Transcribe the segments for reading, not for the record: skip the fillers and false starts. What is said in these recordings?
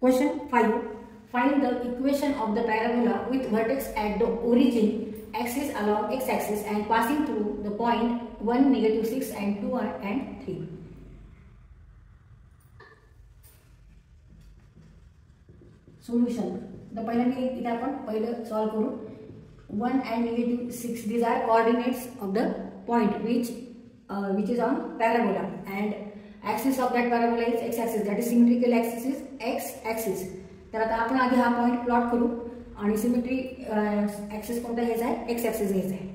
Question 5. Find the equation of the parabola with vertex at the origin axis along x-axis and passing through the point 1, -6 and 2 and 3. Solution. The इथे आपण पहिलं solve करू. 1 and -6 these are coordinates of the point which is on parabola, and axis of that parabola is x-axis, that is symmetrical axis is x-axis. तर आता आपण आधी हा point plot करू आणि सिमेट्री ॲक्सिस कोणता घ्यायचा आहे, एक्स ॲक्सिस घ्यायचा आहे.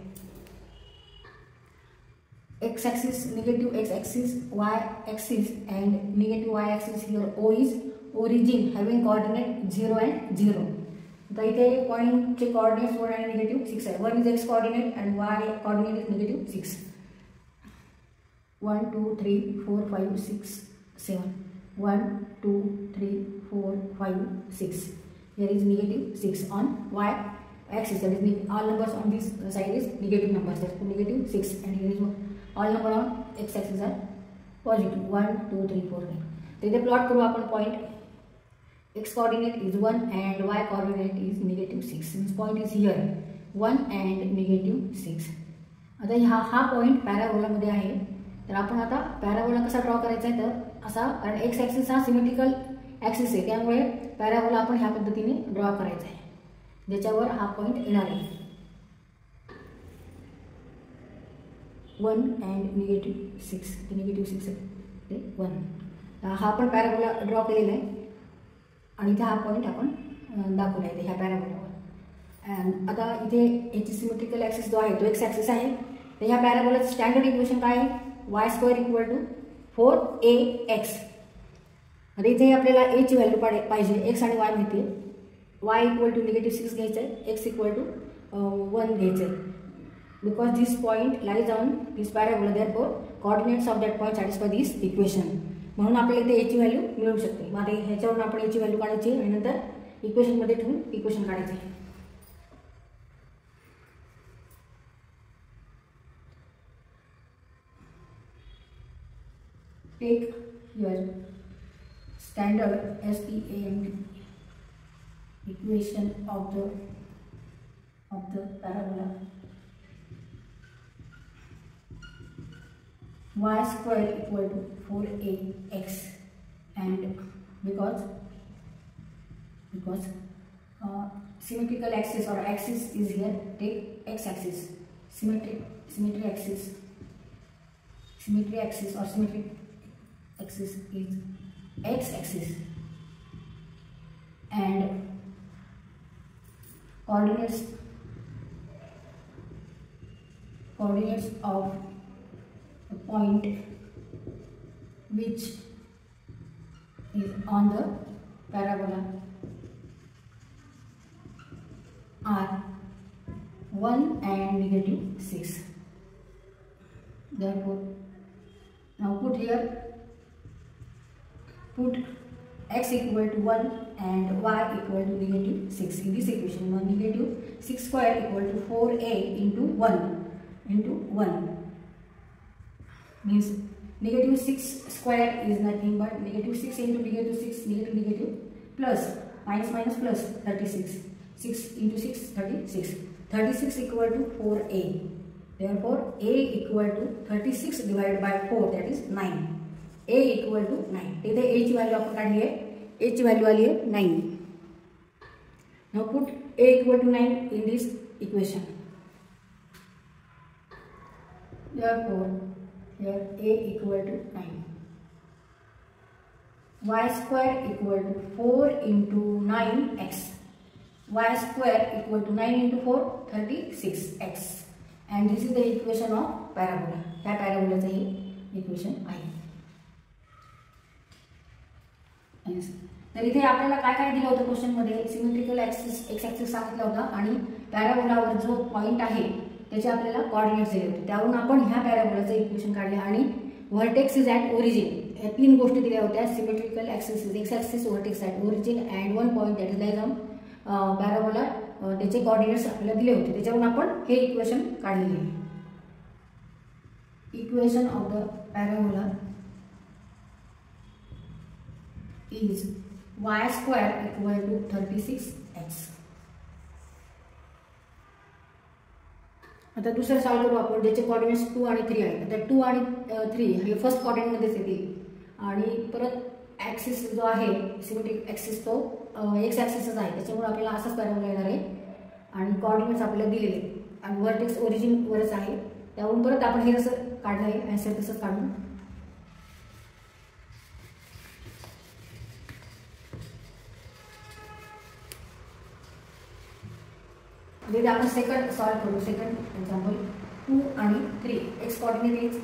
X axis negative X axis, Y axis and negative Y axis here O is origin having coordinate 0 and 0. तर इथे पॉइंटचे कोऑर्डिनेट्स 1 आणि -6 आहे. 1 is x coordinate and Y coordinate is -6. 1 2 3 4 5 6 7. 1 2 3 4 5 6. Here is -6 on y axis, that is all numbers on this side is negative numbers, that is -6, and here is all number on x axis are positive 1 2 3 4 5. तर इथे plot करू आपण point. x coordinate is 1 and y coordinate is -6. This point is here 1 and -6. आता हा point parabola मध्ये आहे. तर आपण आता पॅराबोला कसा ड्रॉ करायचा आहे, तर असा, कारण एक्स ॲक्सिस हा सिमेट्रिकल ॲक्सिस आहे, त्यामुळे पॅराबोला आपण ह्या पद्धतीने ड्रॉ करायचा आहे, ज्याच्यावर हा पॉइंट येणार आहे. 1 and -6, -6 ते 1. हा आपण पॅराबोला ड्रॉ केलेला आहे आणि इथे हा पॉइंट आपण दाखवला आहे ह्या पॅराबोलावर. अँड आता इथे याची सिमेट्रिकल ॲक्सिस जो आहे तो एक्स ॲक्सिस आहे. तर ह्या पॅराबोलाचं स्टँडर्ड इक्वेशन काय आहे, y² = 4ax. आता इथे आपल्याला a ची व्हॅल्यू पाहिजे, x आणि y माहिती आहे. y = -6 घ्यायचं आहे, x = 1 घ्यायचं आहे. Because this point lies on this parabola, therefore coordinates of that point satisfy this equation. म्हणून आपल्याला इथे a ची व्हॅल्यू मिळू शकते. मग आता ह्याच्यावरून आपण a ची व्हॅल्यू काढायची आणि नंतर इक्वेशनमध्ये ठेवून इक्वेशन काढायचे. Take your standard SPAMD equation of the parabola. y² = 4ax, and because symmetrical axis or axis is here, take x axis, symmetry axis or symmetric axis is x axis, and coordinates of the point which is on the parabola are 1 and -6. Therefore, now put x = 1 and y = -6 in this equation. -6² = 4a into 1 means -6² is nothing but -6 into -6, negative plus minus plus 36. 6 into 6 36. 36 = 4a. Therefore, a = 36 divided by 4, that is 9. a = 9. इथे a ची value आपण काढली आहे. a ची value आली आहे 9. Now put a = 9 in this equation. Therefore, here a = 9. y² = 4 into 9x. y² = 9 into 4 36x. And this is the equation of parabola. ह्या पॅराबोलाचं हे equation आहे. तर इथे आपल्याला काय दिलं होतं क्वेश्चन मध्ये, सिमेट्रिकल ॲक्सिस एक्स ॲक्सिस सांगितलं होतं आणि पॅराबोलावर जो पॉइंट आहे त्याचे आपल्याला कोऑर्डिनेट्स दिले होते. त्यावरून आपण ह्या पॅराबोलाचं इक्वेशन काढले आणि व्हर्टेक्स इज ॲट ओरिजिन या 3 गोष्टी दिल्या होत्या. Symmetrical axis is x axis, vertex at origin and 1 point that is lies on parabola. त्याचे कोऑर्डिनेट्स आपल्याला दिले होते, त्याच्यावरून आपण हे इक्वेशन काढलेले आहे. Equation of the parabola is y square equal to 36x. आता दुसरं सॉल्व करू आपण, ज्याचे कोऑर्डिनेट्स 2 आणि 3 आहेत. आता 2 आणि 3 हे फर्स्ट कोऑर्डिनेटमध्येच येतील आणि परत ॲक्सिस जो आहे सिमेट्रिक ॲक्सिस तो एक्स ॲक्सिसच आहे, त्याच्यामुळे आपल्याला असाच पॅराबोला येणार आहे आणि कोऑर्डिनेट्स आपल्याला दिलेले आहेत आणि वर्टेक्स ओरिजिनवरच आहे. त्यावरून परत आपण हे जसं काढलं आहे ॲन्सर तसंच काढून म्हणजे आपण सेकंड सॉल्व करू. सेकंड एक्झाम्पल 2 आणि 3. X coordinate is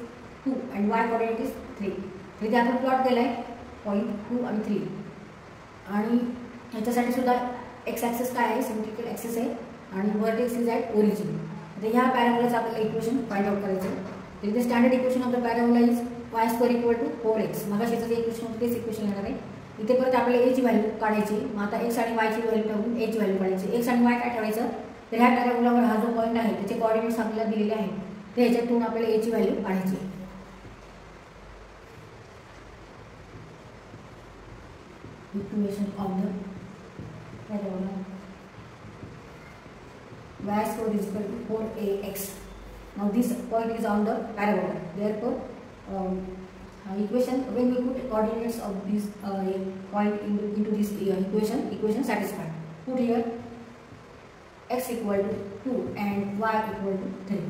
2 and Y coordinate is 3. तिथे आपण प्लॉट केला आहे पॉईंट 2 आणि 3 आणि ह्याच्यासाठी सुद्धा एक्स ॲक्सिस काय आहे, सिमेट्रिकल ॲक्सिस आहे आणि वर्टेक्स इज ॲट ओरिजिन. आता ह्या पॅराबोलाचं आपल्याला इक्वेशन फाइंड आउट करायचं आहे. तर इथे standard equation of the parabola is y square equal to 4x. मगाशीचं जे इक्वेशन होतं तेच इक्वेशन येणार आहे. इथे परत आपल्याला एची व्हॅल्यू काढायची. मग आता एक्स आणि वायची व्हॅल्यू ठेवून एची व्हॅल्यू काढायची. एक्स आणि वाय काय ठेवायचं, तर ह्या पॅराबोलावर हा जो पॉईंट आहे त्याचे कोऑर्डिनेट्स आपल्याला दिलेले आहेत, तर ह्याच्यातून आपल्याला एची व्हॅल्यू काढायची. Equation of the parabola y square is equal to 4ax. Now this point is on the parabola. Therefore, equation when we put coordinates of this point into this equation satisfied. Put here x equal to 2 and y equal to 3.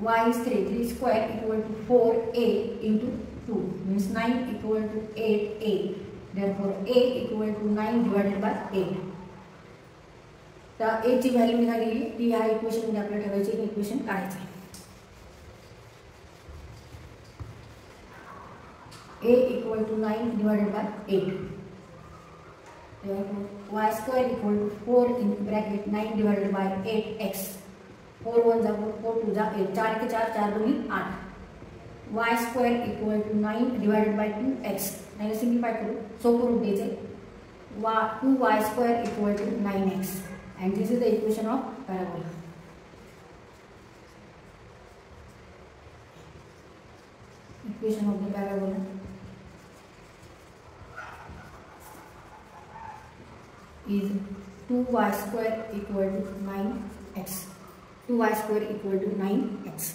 Y is 3. 3 square equal to 4a into 2 means 9 equal to 8a. Therefore, a equal to 9 divided by 8. तर Aichi value निघालेली ती ह्या इक्वेशनमध्ये आपल्याला ठेवायची. Equation काढायचं आहे. a equal to 9 divided by 8. Y square equal to 4 in bracket 9 divided by 8x. 4 1 जा 4 2 जा 8. 4 1 4 4 2 8. Y square equal to 9 divided by 2x. याला सिम्प्लिफाय करू, सोपं रूप द्यायचं. 2y square equal to 9x. And this is the equation of parabola. Equation of the parabola is 2y square equal to 9x. 2y square equal to 9x.